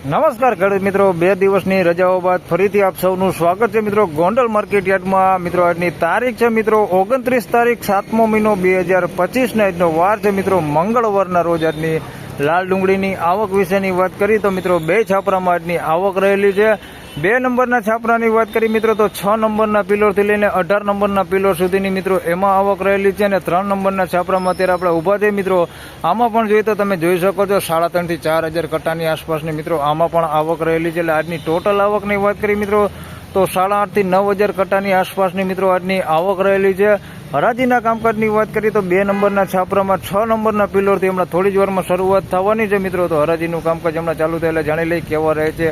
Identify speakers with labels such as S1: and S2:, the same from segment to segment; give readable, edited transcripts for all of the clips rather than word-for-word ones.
S1: નમસ્કાર ખેડૂત મિત્રો, 2 દિવસની રજાઓ બાદ ફરીથી આપ સૌનું સ્વાગત છે મિત્રો ગોંડલ માર્કેટ યાર્ડમાં। મિત્રો આજની તારીખ છે મિત્રો 29 તારીખ 7મો મહિનો 2025 ના આજનો વાર છે મિત્રો મંગળવારના રોજ। આજની લાલ ડુંગળીની આવક વિશેની વાત કરી તો મિત્રો 2 છાપરામાં આજની આવક રહેલી છે। 2 નંબરના છાપરાની વાત કરી મિત્રો તો 6 નંબરના પિલોરથી લઈને 18 નંબરના પિલોર સુધીની મિત્રો એમાં આવક રહેલી છે। અને 3 નંબરના છાપરામાં અત્યારે આપણે ઊભા છે મિત્રો, આમાં પણ જોઈએ તો તમે જોઈ શકો છો 3.5 થી 4,000 કટ્ટાની આસપાસની મિત્રો આમાં પણ આવક રહેલી છે। એટલે આજની ટોટલ આવકની વાત કરી મિત્રો તો 8.5 થી 9,000 કટ્ટાની આસપાસની મિત્રો આજની આવક રહેલી છે। હરાજીના કામકાજની વાત કરીએ તો 2 નંબરના છાપરામાં 6 નંબરના પિલોરથી હમણાં થોડી જ વારમાં શરૂઆત થવાની છે મિત્રો। તો હરાજીનું કામકાજ હમણાં ચાલુ થાય એટલે જાણી લઈ કેવા રહે છે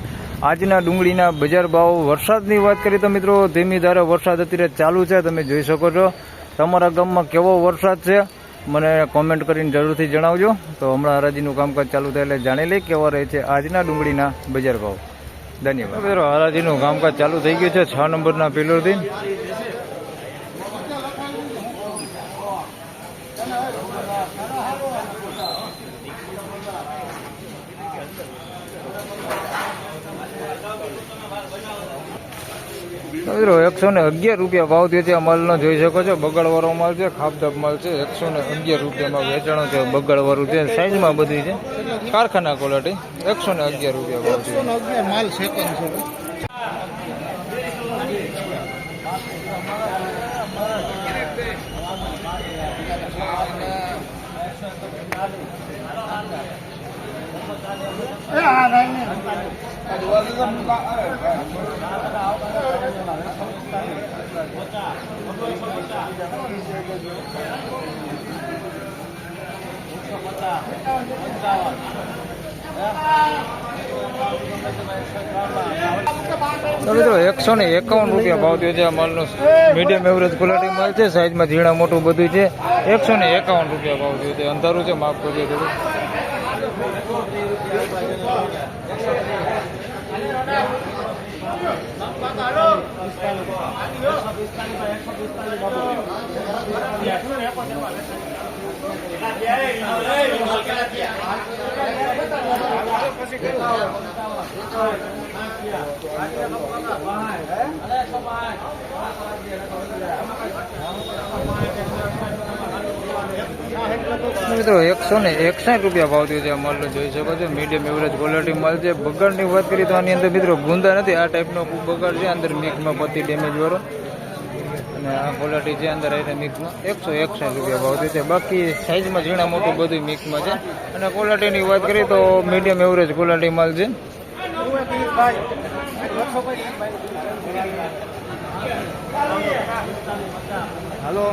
S1: આજના ડુંગળીના બજાર ભાવ। વરસાદની વાત કરીએ તો મિત્રો ધીમી ધારે વરસાદ અત્યારે ચાલુ છે, તમે જોઈ શકો છો। તમારા ગામમાં કેવો વરસાદ છે મને કોમેન્ટ કરીને જરૂરથી જણાવજો। તો હમણાં હરાજીનું કામકાજ ચાલુ થાય એટલે જાણી લઈ કેવા રહે છે આજના ડુંગળીના બજાર ભાવ। ધન્યવાદ મિત્રો। હરાજીનું કામકાજ ચાલુ થઈ ગયું છે 6 નંબરના પિલોરથી। મિત્રો 111 રૂપિયા ભાવ થયો છે માલનો, જોઈ શકો છો। બગાડવાળો માલ છે, ખાપધાપ માલ છે। 111 રૂપિયામાં વેચાણો છે, બગાડવાળું છે, સાઈઝમાં બધી છે, કારખાના ક્વોલિટી। 111 રૂપિયા ભાવ છે માલ સેકન્ડ છે। મિત્રો 151 રૂપિયા ભાવ થયો છે આ માલનો। મીડિયમ એવરેજ ક્વોલિટી માલ છે, સાઈઝમાં ઝીણા મોટું બધું છે। 151 રૂપિયા ભાવ થયો છે। અંધારું છે, માફ કરજો થોડું। મિત્રો 161 રૂપિયા ભાવ થયો છે આ માલનો, જોઈ શકો છો। મીડિયમ એવરેજ ક્વોલિટી માલ છે। બગાડની વાત કરીએ તો આની અંદર મિત્રો ગુંદા નથી, આ ટાઈપનો બગાડ છે અંદર મિક્સમાં પત્તી ડેમેજ વાળો, અને આ ક્વોલિટી છે અંદર આવીને મિક્સમાં। 161 રૂપિયા ભાવ થયો છે। બાકી સાઈઝમાં ઝીણા મોટું બધું મિક્સમાં છે। અને ક્વોલિટીની વાત કરીએ તો મીડિયમ એવરેજ ક્વોલિટી માલ છે। હાલો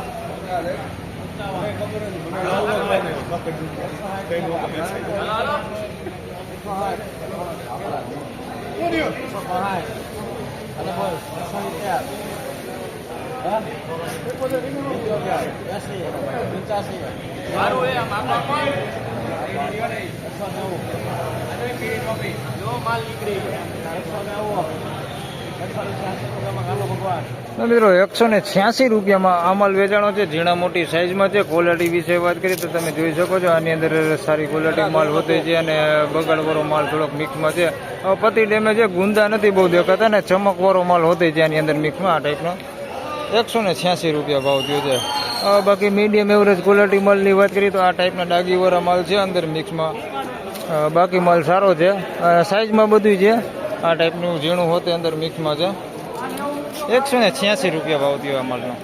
S1: મિત્રો 186 રૂપિયામાં આ માલ વેચાણો છે, ઝીણા મોટી સાઈઝમાં છે। ક્વોલિટી વિશે વાત કરીએ તો તમે જોઈ શકો છો આની અંદર સારી ક્વોલિટી માલ હોતે છે, અને બગાડવાળો માલ થોડોક મિક્સમાં છે। પતિ ડેમેજ છે, ગુંદા નથી બહુ દેખાતા, ને ચમકવાળો માલ હોતે છે આની અંદર મિક્સમાં આ ટાઈપનો। 186 રૂપિયા ભાવ થયો છે। બાકી મીડિયમ એવરેજ ક્વોલિટી માલની વાત કરીએ તો આ ટાઈપના ડાગીવાળા માલ છે અંદર મિક્સમાં। બાકી માલ સારો છે, સાઈઝમાં બધું છે, આ ટાઈપનું ઝીણું હોતે અંદર મિક્સમાં છે। 186 રૂપિયા ભાવ થયો આ માલનો।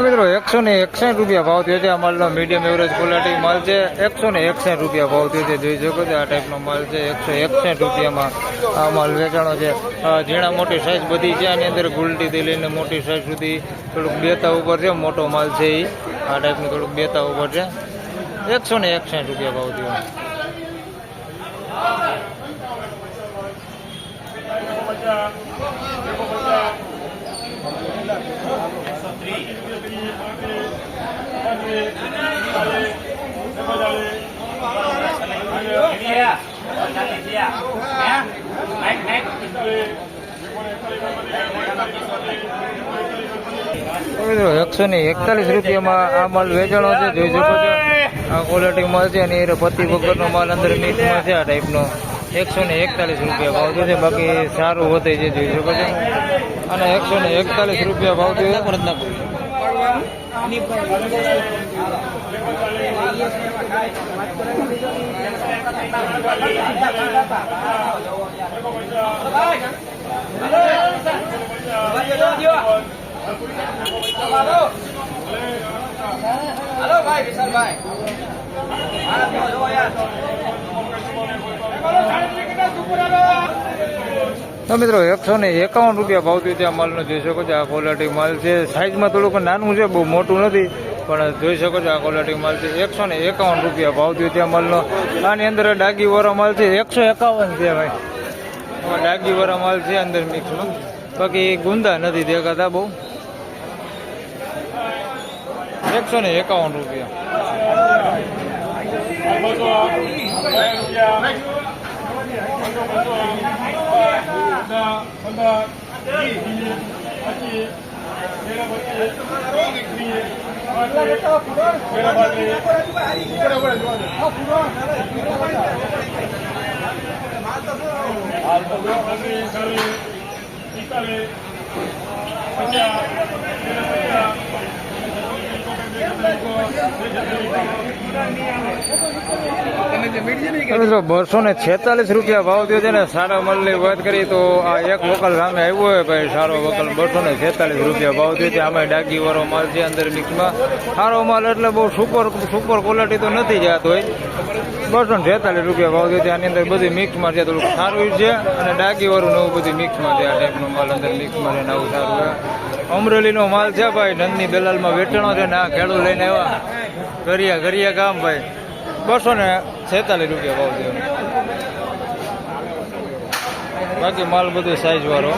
S1: મિત્રો 161 રૂપિયા ભાવ થયો છે આ માલનો। મીડિયમ એવરેજ ક્વોલિટી માલ છે। 161 રૂપિયા ભાવ થયો છે, જોઈ શકો છો આ ટાઈપનો માલ છે। 161 રૂપિયામાં આ માલ વેચાણો છે। ઝીણા મોટી સાઈઝ બધી છે, આની અંદર ગુલટીથી લઈને મોટી સાઈઝ સુધી થોડુંક બેતા ઉપર છે। મોટો માલ છે એ આ ટાઈપનું થોડુંક બેતા ઉપર છે। 161 રૂપિયા ભાવ થયો। મિત્રો 141 રૂપિયામાં આ માલ વેચાણો છે, જોઈ શકો છો. આ ક્વોલિટી માલ છે અને એ પતિ વગરનો માલ અંદર મિક્સમાં છે. આ ટાઈપનો 141 રૂપિયા ભાવ છે. બાકી સારું વધે છે, જોઈ શકો છો. અને 141 રૂપિયા ભાવ છે.
S2: हेलो भाई विशाल भाई
S1: તો મિત્રો 151 રૂપિયા ભાવ થયો છે. આ માલનો જોઈ શકો છો. આ ક્વોલિટી માલ છે. સાઈઝમાં થોડુંક નાનું છે, બહુ મોટું નથી, પણ જોઈ શકો છો આ ક્વોલિટી માલ છે. 151 રૂપિયા ભાવ થયો છે આ માલનો. આની અંદર ડાગીવાળો માલ છે 151 છે ભાઈ. ડાગીવાળા માલ છે અંદર મિક્સમાં. બાકી ગુંદા નથી દેખાતા બહુ. 151 રૂપિયા. મિત્રો 246 રૂપિયા ભાવ થયો છે ને. સારા માલની વાત કરી તો આ એક વકલ સામે આવ્યો હોય ભાઈ, સારો વકલ. 246 રૂપિયા ભાવ થયો છે. આમાં ડાગીવાળો માલ છે અંદર મિક્સમાં. સારો માલ એટલે બહુ સુપર ક્વોલિટી તો નથી જતો હોય. 246 રૂપિયા ભાવ થયો છે. આની અંદર બધું મિક્સમાં છે, થોડુંક સારું છે અને ડાગીવાળું નવું બધું મિક્સમાં છે. આ ટાઈપનો માલ અંદર મિક્સમાં છે, નવું સારું છે. અમરેલીનો માલ છે ભાઈ, નંદની દલાલમાં વેચાણો છે ને. આ ખેડૂત લઈને આવ્યા ઘરિયા ગામ ભાઈ. 246 રૂપિયા ભાવ થયો. બાકી માલ બધું સાઈઝ વાળો.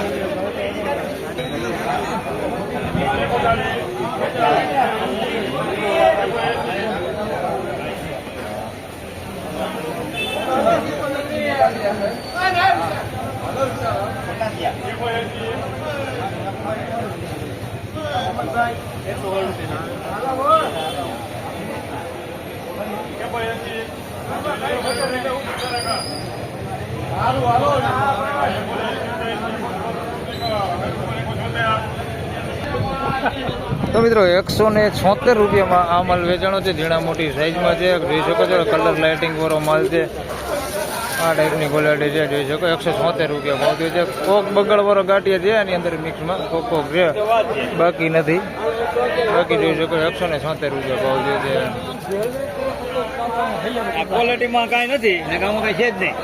S1: તો મિત્રો 176 રૂપિયામાં આ માલ વેચાણો છે. ઝીણા મોટી સાઈઝમાં છે, જોઈ શકો છો. કલર લાઇટિંગ વાળો માલ છે. આ ટાઈપની ક્વોલિટી છે, જોઈ શકો. 176 રૂપિયા ભાવ થયો છે. કોક બગડવાળો ગાંઠિયા છે એની અંદર મિક્સમાં, કોક છે, બાકી નથી. બાકી જોઈ શકો 176 રૂપિયા ભાવ થયો છે.
S2: ક્વોલિટીમાં કાંઈ નથી ને કામ કઈ છે જ નહીં.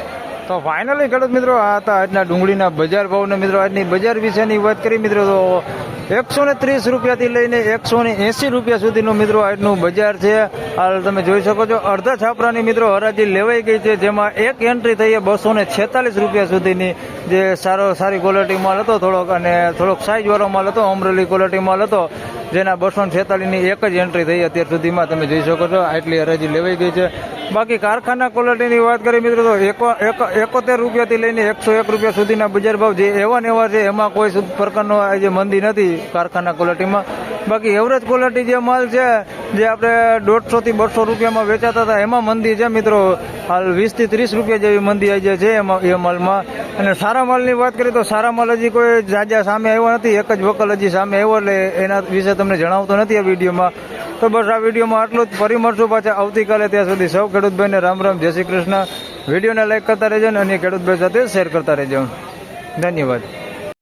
S1: તો ફાઇનલી ખેડૂત મિત્રો આ હતા આજના ડુંગળીના બજાર ભાવને. મિત્રો આજની બજાર વિશેની વાત કરી મિત્રો તો 130 રૂપિયાથી લઈને 180 રૂપિયા સુધીનું મિત્રો આજનું બજાર છે. હાલ તમે જોઈ શકો છો અડધા છાપરાની મિત્રો હરાજી લેવાઈ ગઈ છે, જેમાં એક એન્ટ્રી થઈ 246 રૂપિયા સુધીની. જે સારી ક્વોલિટી માલ હતો થોડોક, અને થોડોક સાઇઝવાળો માલ હતો, અમરેલી ક્વોલિટી માલ હતો, જેના 246ની એક જ એન્ટ્રી થઈ અત્યાર સુધીમાં. તમે જોઈ શકો છો આટલી હરાજી લેવાઈ ગઈ છે. બાકી કારખાના ક્વોલિટીની વાત કરીએ મિત્રો તો 71 રૂપિયાથી લઈને 101 રૂપિયા સુધીના બજાર ભાવ જે એવા ને એવા છે. એમાં કોઈ પ્રકારનો જે મંદી નથી કારખાના ક્વોલિટીમાં. બાકી એવરેજ ક્વોલિટી જે માલ છે, જે આપણે 150 થી 200 રૂપિયામાં વેચાતા હતા, એમાં મંદી છે મિત્રો. હાલ 20 થી 30 રૂપિયા જેવી મંદી આવી છે એમાં, એ માલમાં. અને સારા માલની વાત કરીએ તો સારા માલ હજી કોઈ જાજા સામે આવ્યો નથી. એક જ વકલ હજી સામે આવ્યો, એટલે એના વિશે તમને જણાવતો નથી આ વિડીયોમાં. તો બસ આ વિડીયોમાં આટલું જ. ફરી મળશું પાછા આવતીકાલે. ત્યાં સુધી સૌ ખેડૂતભાઈને રામ રામ, જય શ્રી કૃષ્ણ. વિડીયોને લાઈક કરતા રહેજો અને અન્ય ખેડૂતભાઈ સાથે શેર કરતા રહેજો. ધન્યવાદ.